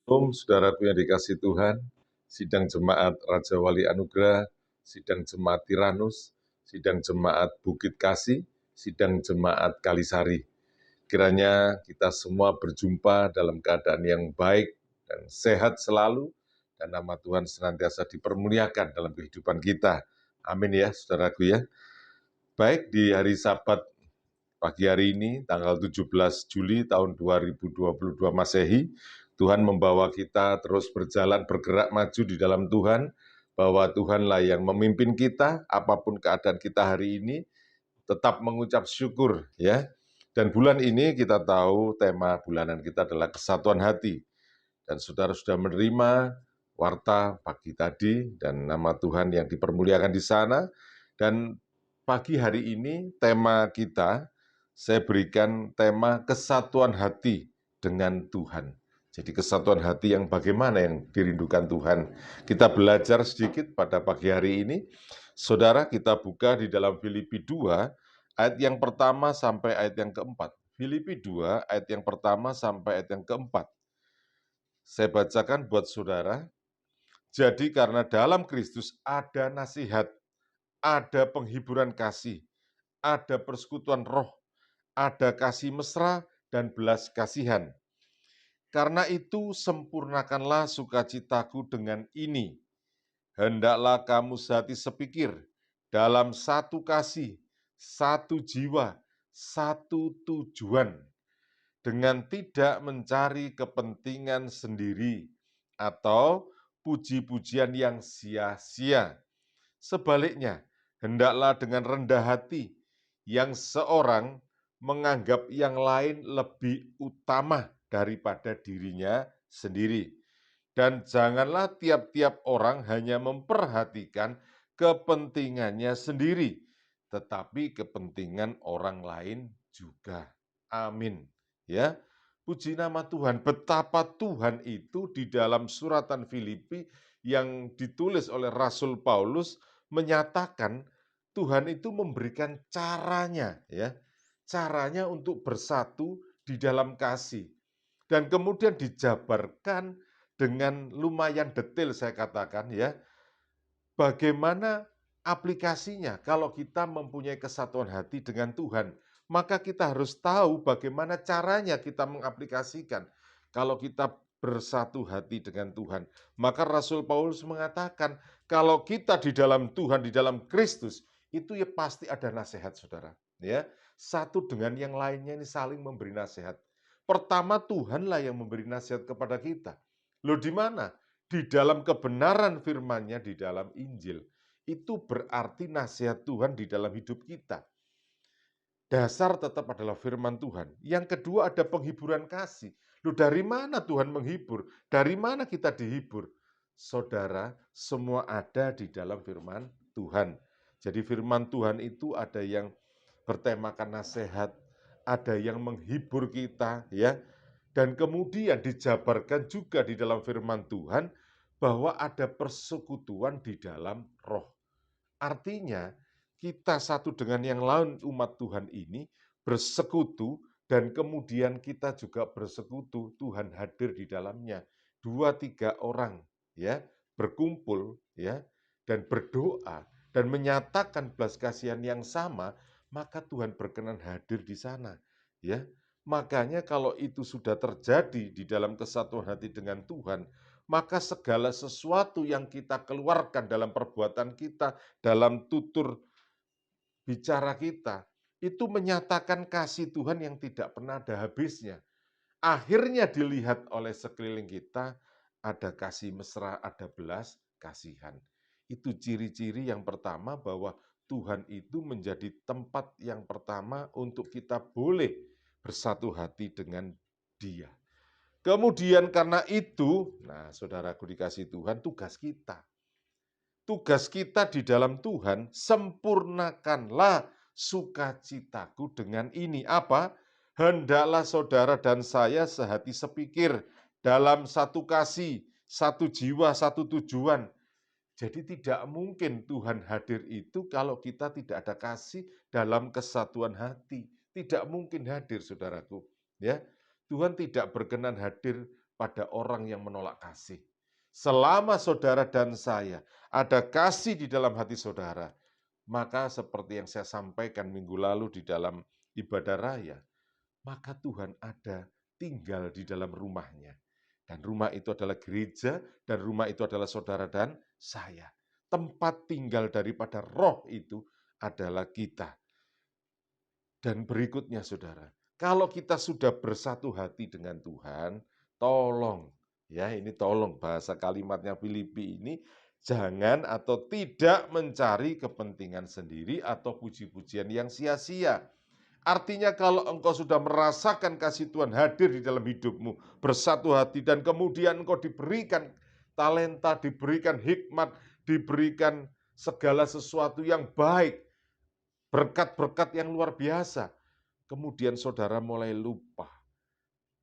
Saudaraku yang dikasihi Tuhan, sidang jemaat Raja Wali Anugerah, sidang jemaat Tiranus, sidang jemaat Bukit Kasih, sidang jemaat Kalisari. Kiranya kita semua berjumpa dalam keadaan yang baik dan sehat selalu, dan nama Tuhan senantiasa dipermuliakan dalam kehidupan kita. Amin ya, saudaraku ya. Baik, di hari Sabat pagi hari ini, tanggal 17 Juli tahun 2022 Masehi, Tuhan membawa kita terus berjalan, bergerak maju di dalam Tuhan, bahwa Tuhanlah yang memimpin kita, apapun keadaan kita hari ini, tetap mengucap syukur ya. Dan bulan ini kita tahu tema bulanan kita adalah kesatuan hati. Dan saudara sudah menerima warta pagi tadi, dan nama Tuhan yang dipermuliakan di sana. Dan pagi hari ini tema kita, saya berikan tema kesatuan hati dengan Tuhan. Jadi kesatuan hati yang bagaimana yang dirindukan Tuhan. Kita belajar sedikit pada pagi hari ini. Saudara, kita buka di dalam Filipi 2, ayat yang pertama sampai ayat yang keempat. Filipi 2, ayat yang pertama sampai ayat yang keempat. Saya bacakan buat saudara. Jadi karena dalam Kristus ada nasihat, ada penghiburan kasih, ada persekutuan roh, ada kasih mesra dan belas kasihan. Karena itu sempurnakanlah sukacitaku dengan ini. Hendaklah kamu sehati sepikir, dalam satu kasih, satu jiwa, satu tujuan, dengan tidak mencari kepentingan sendiri atau puji-pujian yang sia-sia. Sebaliknya, hendaklah dengan rendah hati, yang seorang menganggap yang lain lebih utama daripada dirinya sendiri. Dan janganlah tiap-tiap orang hanya memperhatikan kepentingannya sendiri, tetapi kepentingan orang lain juga. Amin. Ya, puji nama Tuhan. Betapa Tuhan itu di dalam suratan Filipi yang ditulis oleh Rasul Paulus menyatakan Tuhan itu memberikan caranya, ya, caranya untuk bersatu di dalam kasih. Dan kemudian dijabarkan dengan lumayan detail, saya katakan ya, bagaimana aplikasinya kalau kita mempunyai kesatuan hati dengan Tuhan. Maka kita harus tahu bagaimana caranya kita mengaplikasikan. Kalau kita bersatu hati dengan Tuhan, maka Rasul Paulus mengatakan, kalau kita di dalam Tuhan, di dalam Kristus, itu ya pasti ada nasihat, saudara. Ya, satu dengan yang lainnya ini saling memberi nasihat. Pertama, Tuhanlah yang memberi nasihat kepada kita. Loh, di mana? Di dalam kebenaran firman-Nya di dalam Injil. Itu berarti nasihat Tuhan di dalam hidup kita. Dasar tetap adalah firman Tuhan. Yang kedua ada penghiburan kasih. Loh, dari mana Tuhan menghibur? Dari mana kita dihibur? Saudara, semua ada di dalam firman Tuhan. Jadi firman Tuhan itu ada yang bertemakan nasihat, ada yang menghibur kita, ya. Dan kemudian dijabarkan juga di dalam firman Tuhan bahwa ada persekutuan di dalam roh. Artinya, kita satu dengan yang lain umat Tuhan ini bersekutu, dan kemudian kita juga bersekutu, Tuhan hadir di dalamnya. 2-3 orang ya berkumpul ya dan berdoa dan menyatakan belas kasihan yang sama, maka Tuhan berkenan hadir di sana ya. Makanya kalau itu sudah terjadi di dalam kesatuan hati dengan Tuhan, maka segala sesuatu yang kita keluarkan dalam perbuatan kita, dalam tutur bicara kita, itu menyatakan kasih Tuhan yang tidak pernah ada habisnya. Akhirnya dilihat oleh sekeliling kita, ada kasih mesra, ada belas kasihan. Itu ciri-ciri yang pertama bahwa Tuhan itu menjadi tempat yang pertama untuk kita boleh bersatu hati dengan Dia. Kemudian karena itu, nah saudaraku dikasih Tuhan, tugas kita. Tugas kita di dalam Tuhan, sempurnakanlah sukacitaku dengan ini. Apa? Hendaklah saudara dan saya sehati sepikir, dalam satu kasih, satu jiwa, satu tujuan. Jadi tidak mungkin Tuhan hadir itu kalau kita tidak ada kasih dalam kesatuan hati. Tidak mungkin hadir, saudaraku. Ya, Tuhan tidak berkenan hadir pada orang yang menolak kasih. Selama saudara dan saya ada kasih di dalam hati saudara, maka seperti yang saya sampaikan minggu lalu di dalam ibadah raya, maka Tuhan ada tinggal di dalam rumahnya. Dan rumah itu adalah gereja, dan rumah itu adalah saudara dan saya. Tempat tinggal daripada roh itu adalah kita. Dan berikutnya saudara, kalau kita sudah bersatu hati dengan Tuhan, tolong, ya ini tolong bahasa kalimatnya Filipi ini, jangan atau tidak mencari kepentingan sendiri atau puji-pujian yang sia-sia. Artinya kalau engkau sudah merasakan kasih Tuhan hadir di dalam hidupmu, bersatu hati, dan kemudian engkau diberikan talenta, diberikan hikmat, diberikan segala sesuatu yang baik, berkat-berkat yang luar biasa. Kemudian saudara mulai lupa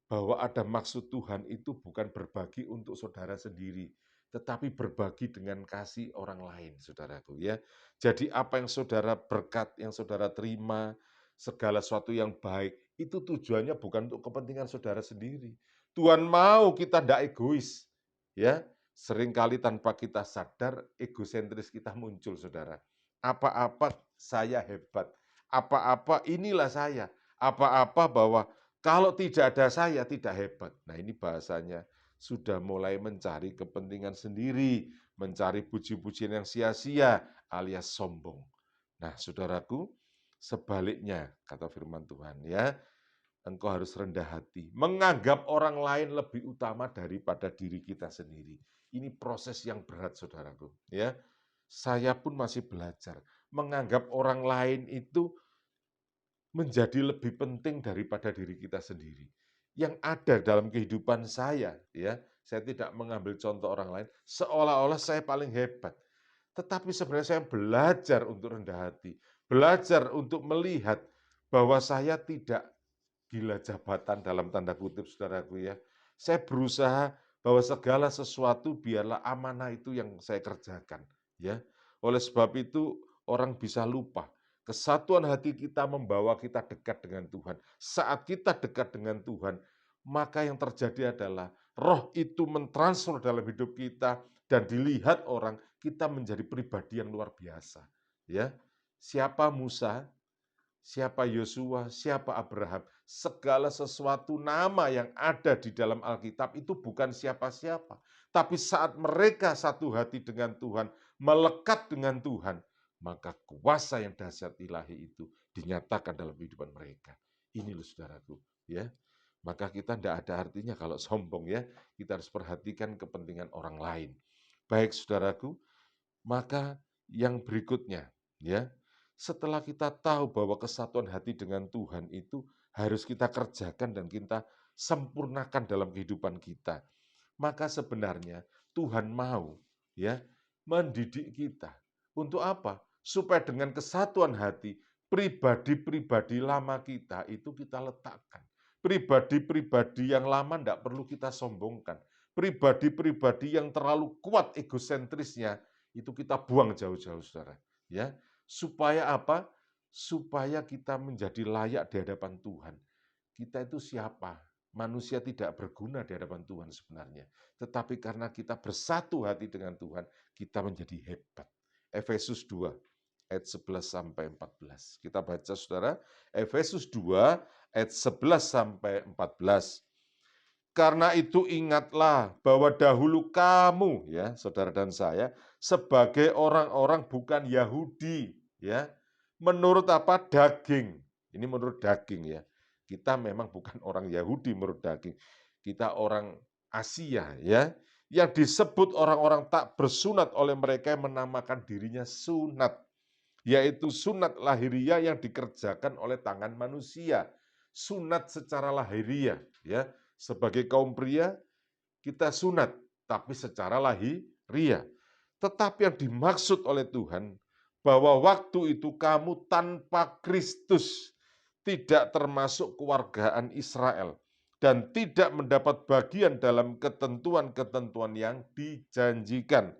bahwa ada maksud Tuhan itu bukan berbagi untuk saudara sendiri, tetapi berbagi dengan kasih orang lain, saudaraku ya. Jadi apa yang saudara berkat, yang saudara terima, segala sesuatu yang baik, itu tujuannya bukan untuk kepentingan saudara sendiri. Tuhan mau kita tidak egois, ya. Seringkali tanpa kita sadar, egosentris kita muncul, saudara. Apa-apa saya hebat, apa-apa inilah saya, apa-apa bahwa kalau tidak ada saya, tidak hebat. Nah ini bahasanya sudah mulai mencari kepentingan sendiri, mencari puji-pujian yang sia-sia, alias sombong. Nah saudaraku, sebaliknya kata firman Tuhan ya, engkau harus rendah hati, menganggap orang lain lebih utama daripada diri kita sendiri. Ini proses yang berat saudaraku ya. Saya pun masih belajar, menganggap orang lain itu menjadi lebih penting daripada diri kita sendiri. Yang ada dalam kehidupan saya, ya, saya tidak mengambil contoh orang lain, seolah-olah saya paling hebat. Tetapi sebenarnya saya belajar untuk rendah hati, belajar untuk melihat bahwa saya tidak gila jabatan dalam tanda kutip, saudaraku ya. Saya berusaha bahwa segala sesuatu biarlah amanah itu yang saya kerjakan, ya. Oleh sebab itu orang bisa lupa kesatuan hati kita membawa kita dekat dengan Tuhan. Saat kita dekat dengan Tuhan, maka yang terjadi adalah roh itu mentransfer dalam hidup kita dan dilihat orang, kita menjadi pribadi yang luar biasa. Ya, siapa Musa, siapa Yosua, siapa Abraham, segala sesuatu nama yang ada di dalam Alkitab itu bukan siapa-siapa. Tapi saat mereka satu hati dengan Tuhan, melekat dengan Tuhan, maka kuasa yang dahsyat ilahi itu dinyatakan dalam kehidupan mereka. Ini loh saudaraku, ya. Maka kita tidak ada artinya kalau sombong ya. Kita harus perhatikan kepentingan orang lain. Baik saudaraku, maka yang berikutnya, ya, setelah kita tahu bahwa kesatuan hati dengan Tuhan itu harus kita kerjakan dan kita sempurnakan dalam kehidupan kita, maka sebenarnya Tuhan mau ya mendidik kita. Untuk apa? Supaya dengan kesatuan hati, pribadi-pribadi lama kita itu kita letakkan. Pribadi-pribadi yang lama tidak perlu kita sombongkan. Pribadi-pribadi yang terlalu kuat egosentrisnya, itu kita buang jauh-jauh, saudara. Ya, supaya apa? Supaya kita menjadi layak di hadapan Tuhan. Kita itu siapa? Manusia tidak berguna di hadapan Tuhan sebenarnya. Tetapi karena kita bersatu hati dengan Tuhan, kita menjadi hebat. Efesus 2 ayat 11 sampai 14. Kita baca saudara, Efesus 2 ayat 11 sampai 14. Karena itu ingatlah bahwa dahulu kamu ya, saudara dan saya sebagai orang-orang bukan Yahudi ya, menurut apa? Daging. Ini menurut daging ya. Kita memang bukan orang Yahudi menurut daging. Kita orang Asia ya, yang disebut orang-orang tak bersunat oleh mereka yang menamakan dirinya sunat, yaitu sunat lahiriah yang dikerjakan oleh tangan manusia. Sunat secara lahiriah ya. Sebagai kaum pria kita sunat tapi secara lahiriah. Tetapi yang dimaksud oleh Tuhan bahwa waktu itu kamu tanpa Kristus, tidak termasuk kewargaan Israel, dan tidak mendapat bagian dalam ketentuan-ketentuan yang dijanjikan,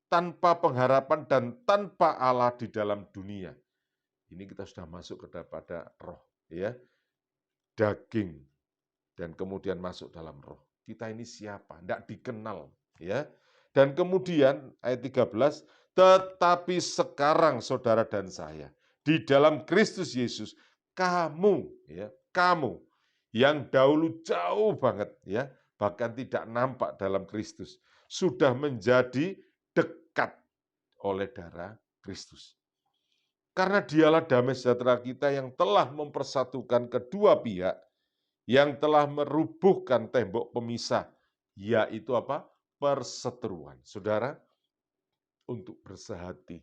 tanpa pengharapan dan tanpa Allah di dalam dunia. Ini kita sudah masuk kepada roh, ya, daging, dan kemudian masuk dalam roh. kita ini siapa, tidak dikenal. Ya. Dan kemudian ayat 13, tetapi sekarang saudara dan saya, di dalam Kristus Yesus, kamu yang dahulu jauh banget, ya, bahkan tidak nampak dalam Kristus, sudah menjadi dekat oleh darah Kristus. Karena dialah damai sejahtera kita yang telah mempersatukan kedua pihak, yang telah merubuhkan tembok pemisah, yaitu apa? Perseteruan. Saudara, untuk bersehati,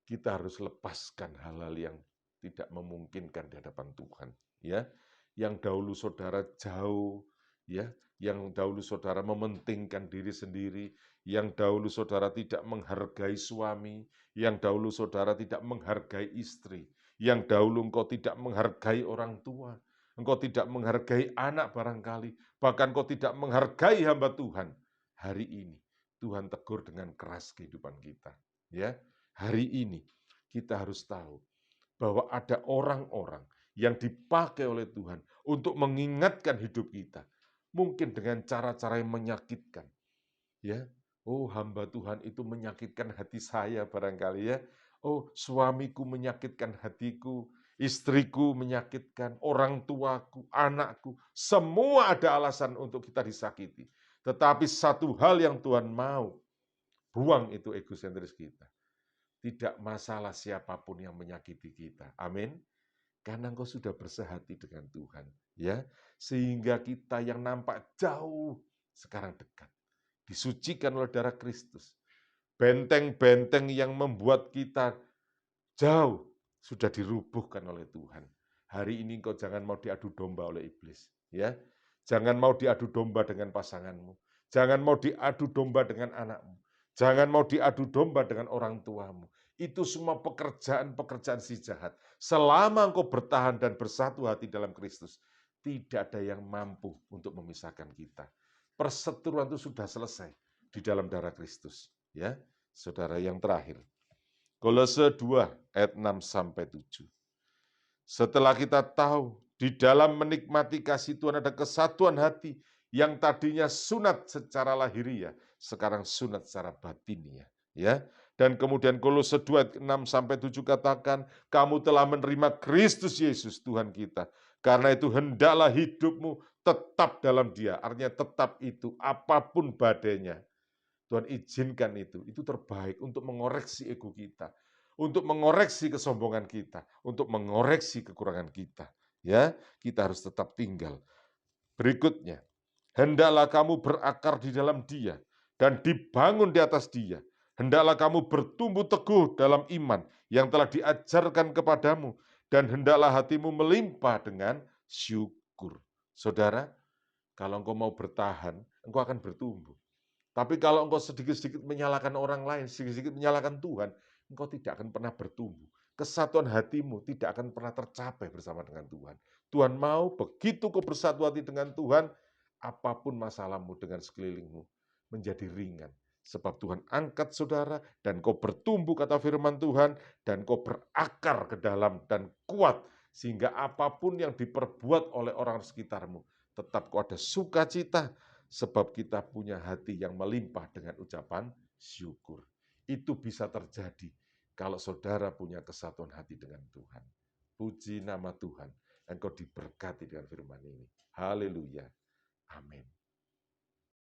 kita harus lepaskan hal-hal yang tidak memungkinkan di hadapan Tuhan. Ya, yang dahulu saudara jauh, ya, yang dahulu saudara mementingkan diri sendiri, yang dahulu saudara tidak menghargai suami, yang dahulu saudara tidak menghargai istri, yang dahulu engkau tidak menghargai orang tua, engkau tidak menghargai anak barangkali, bahkan engkau tidak menghargai hamba Tuhan. Hari ini Tuhan tegur dengan keras kehidupan kita. Ya, hari ini kita harus tahu bahwa ada orang-orang yang dipakai oleh Tuhan untuk mengingatkan hidup kita. Mungkin dengan cara-cara yang menyakitkan. Ya, oh hamba Tuhan itu menyakitkan hati saya barangkali ya. Oh suamiku menyakitkan hatiku, istriku menyakitkan, orang tuaku, anakku. Semua ada alasan untuk kita disakiti. Tetapi satu hal yang Tuhan mau, buang itu egosentris kita. Tidak masalah siapapun yang menyakiti kita. Amin. Karena engkau sudah bersehati dengan Tuhan, ya. Sehingga kita yang nampak jauh sekarang dekat. Disucikan oleh darah Kristus. Benteng-benteng yang membuat kita jauh sudah dirubuhkan oleh Tuhan. Hari ini engkau jangan mau diadu domba oleh iblis, ya. Jangan mau diadu domba dengan pasanganmu. Jangan mau diadu domba dengan anakmu. Jangan mau diadu domba dengan orang tuamu. Itu semua pekerjaan-pekerjaan si jahat. Selama engkau bertahan dan bersatu hati dalam Kristus, tidak ada yang mampu untuk memisahkan kita. Perseteruan itu sudah selesai di dalam darah Kristus. Ya, saudara, yang terakhir. Kolose 2 ayat 6 sampai 7. Setelah kita tahu di dalam menikmati kasih Tuhan ada kesatuan hati yang tadinya sunat secara lahiriah, sekarang sunat secara batiniah, ya. Dan kemudian Kolose 2 ayat 6 sampai 7 katakan, kamu telah menerima Kristus Yesus Tuhan kita. Karena itu hendaklah hidupmu tetap dalam Dia. Artinya tetap itu apapun badainya. Tuhan izinkan itu terbaik untuk mengoreksi ego kita, untuk mengoreksi kesombongan kita, untuk mengoreksi kekurangan kita. Ya, kita harus tetap tinggal. Berikutnya, hendaklah kamu berakar di dalam Dia dan dibangun di atas Dia. Hendaklah kamu bertumbuh teguh dalam iman yang telah diajarkan kepadamu dan hendaklah hatimu melimpah dengan syukur. Saudara, kalau engkau mau bertahan, engkau akan bertumbuh. Tapi kalau engkau sedikit-sedikit menyalahkan orang lain, sedikit-sedikit menyalahkan Tuhan, engkau tidak akan pernah bertumbuh. Kesatuan hatimu tidak akan pernah tercapai bersama dengan Tuhan. Tuhan mau begitu kau bersatu hati dengan Tuhan, apapun masalahmu dengan sekelilingmu menjadi ringan. Sebab Tuhan angkat saudara dan kau bertumbuh kata firman Tuhan dan kau berakar ke dalam dan kuat sehingga apapun yang diperbuat oleh orang sekitarmu tetap kau ada sukacita sebab kita punya hati yang melimpah dengan ucapan syukur. Itu bisa terjadi kalau saudara punya kesatuan hati dengan Tuhan. Puji nama Tuhan. Engkau diberkati dengan firman ini. Haleluya. Amin.